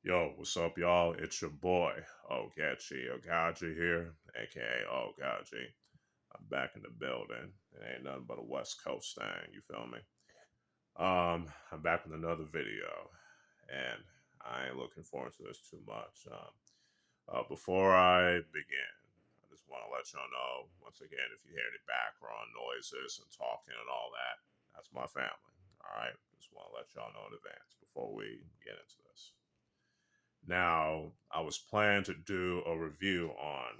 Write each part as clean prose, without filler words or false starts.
Yo, what's up, y'all? It's your boy, Oaghaji here, aka Oaghaji. I'm back in the building. It ain't nothing but a West Coast thing, you feel me? I'm back with another video, and I ain't looking forward to this too much. Before I begin, I just want to let y'all know, once again, if you hear any background noises and talking and all that, that's my family, alright? Just want to let y'all know in advance before we get into this. Now, I was planning to do a review on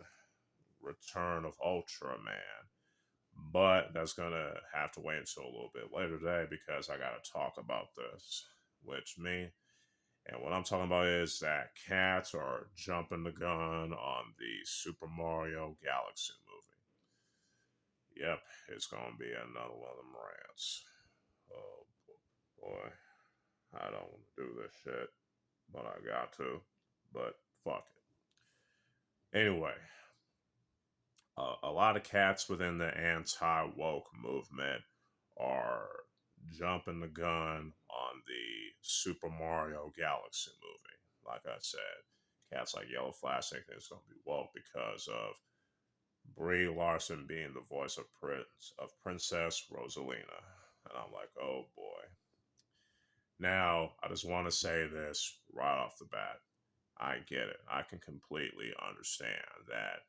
Return of Ultraman, but that's gonna have to wait until a little bit later today because I gotta talk about this, which me and what I'm talking about is that cats are jumping the gun on the Super Mario Galaxy movie. Yep, it's gonna be another one of them rants. Oh boy, I don't want to do this shit, but I got to. But fuck it. Anyway, a lot of cats within the anti woke movement are jumping the gun on the Super Mario Galaxy movie. Like I said, cats like Yellow Flash think it's going to be woke because of Brie Larson being the voice of Princess Rosalina. And I'm like, oh boy. Now, I just want to say this right off the bat. I get it. I can completely understand that,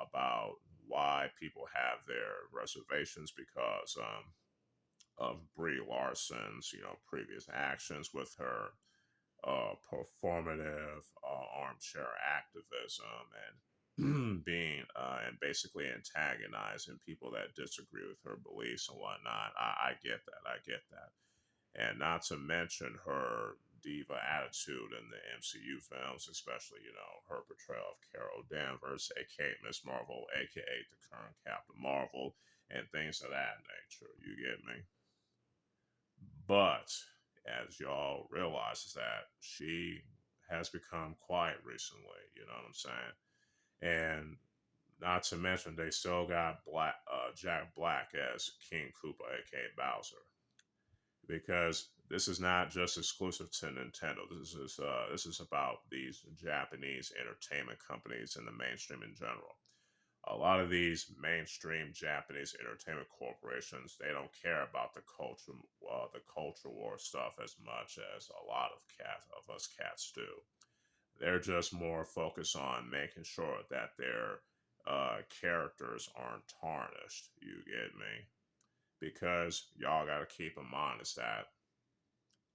about why people have their reservations because of Brie Larson's, previous actions with her performative armchair activism and being and basically antagonizing people that disagree with her beliefs and whatnot. I get that. I get that. And not to mention her diva attitude in the MCU films, especially, her portrayal of Carol Danvers, aka Miss Marvel, aka the current Captain Marvel, and things of that nature. You get me? But as y'all realize, is that she has become quiet recently. You know what I'm saying? And not to mention, they still got Jack Black as King Koopa, aka Bowser, because this is not just exclusive to Nintendo. This is about these Japanese entertainment companies and the mainstream in general. A lot of these mainstream Japanese entertainment corporations, they don't care about the culture war stuff as much as a lot of us cats do. They're just more focused on making sure that their characters aren't tarnished. You get me? Because y'all got to keep in mind is that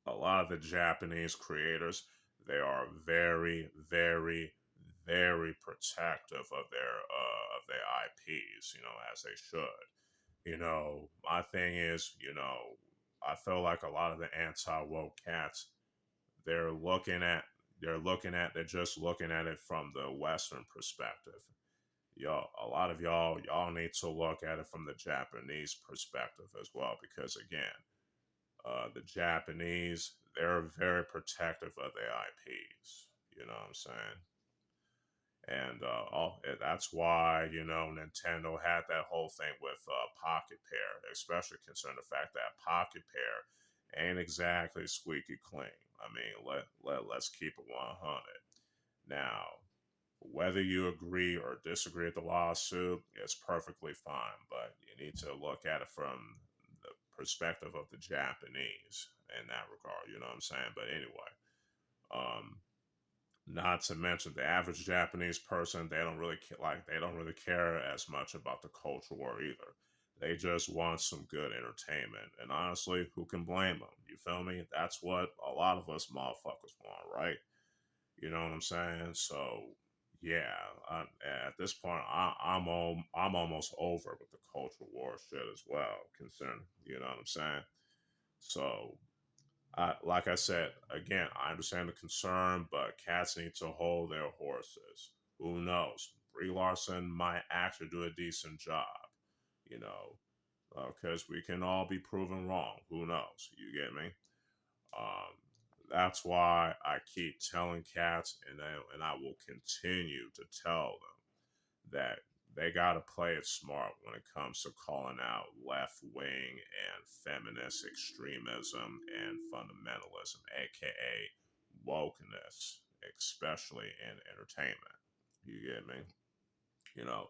a lot of the Japanese creators, they are very, very, very protective of their IPs, as they should. My thing is, I feel like a lot of the anti woke cats, they're looking at they're just looking at it from the Western perspective. Y'all, a lot of y'all need to look at it from the Japanese perspective as well, because again, the Japanese, they're very protective of their IPs. You know what I'm saying? And that's why, Nintendo had that whole thing with Pocket Pair, especially considering the fact that Pocket Pair ain't exactly squeaky clean. I mean, let's keep it 100. Now, whether you agree or disagree with the lawsuit, it's perfectly fine, but you need to look at it from the perspective of the Japanese in that regard. You know what I'm saying? But anyway, um, not to mention the average Japanese person, they don't really care as much about the culture war either. They just want some good entertainment, and honestly, who can blame them? You feel me? That's what a lot of us motherfuckers want, right? You know what I'm saying? So yeah, at this point, I'm almost over with the culture war shit as well. Concerned, you know what I'm saying? So, like I said, again, I understand the concern, but cats need to hold their horses. Who knows? Brie Larson might actually do a decent job, you know, because we can all be proven wrong. Who knows? You get me? Um, that's why I keep telling cats, and I will continue to tell them that they got to play it smart when it comes to calling out left wing and feminist extremism and fundamentalism, aka wokeness, especially in entertainment. You get me? You know,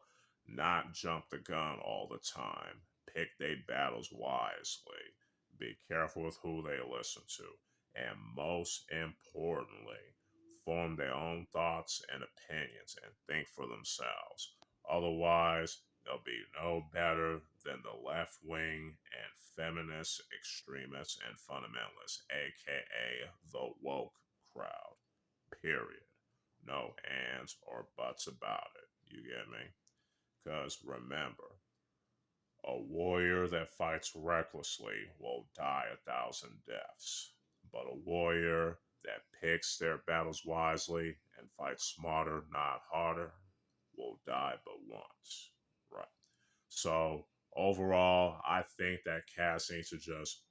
not jump the gun all the time. Pick their battles wisely. Be careful with who they listen to. And most importantly, form their own thoughts and opinions and think for themselves. Otherwise, they'll be no better than the left wing and feminist extremists and fundamentalists, aka the woke crowd. Period. No ands or buts about it. You get me? Because remember, a warrior that fights recklessly will die 1,000 deaths. But a warrior that picks their battles wisely and fights smarter, not harder, will die but once. Right. So overall, I think that cats need to just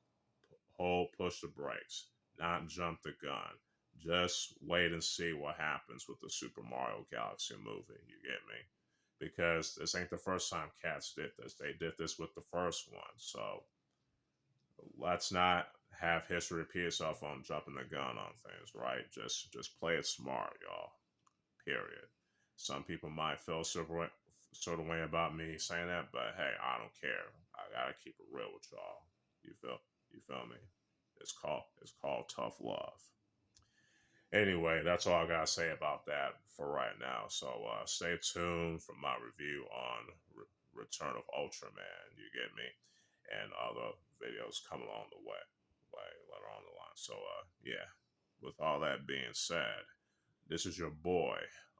push the brakes, not jump the gun. Just wait and see what happens with the Super Mario Galaxy movie. You get me? Because this ain't the first time cats did this. They did this with the first one. So let's not have history repeat itself on jumping the gun on things, right? Just play it smart, y'all. Period. Some people might feel sort of way about me saying that, but hey, I don't care. I gotta keep it real with y'all. You feel me? It's called tough love. Anyway, that's all I gotta say about that for right now. So stay tuned for my review on Return of Ultraman. You get me, and other videos coming along the way later on the line. So yeah. With all that being said, this is your boy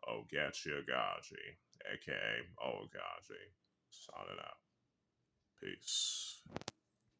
Oaghaji, aka Oaghaji, signing out. Peace.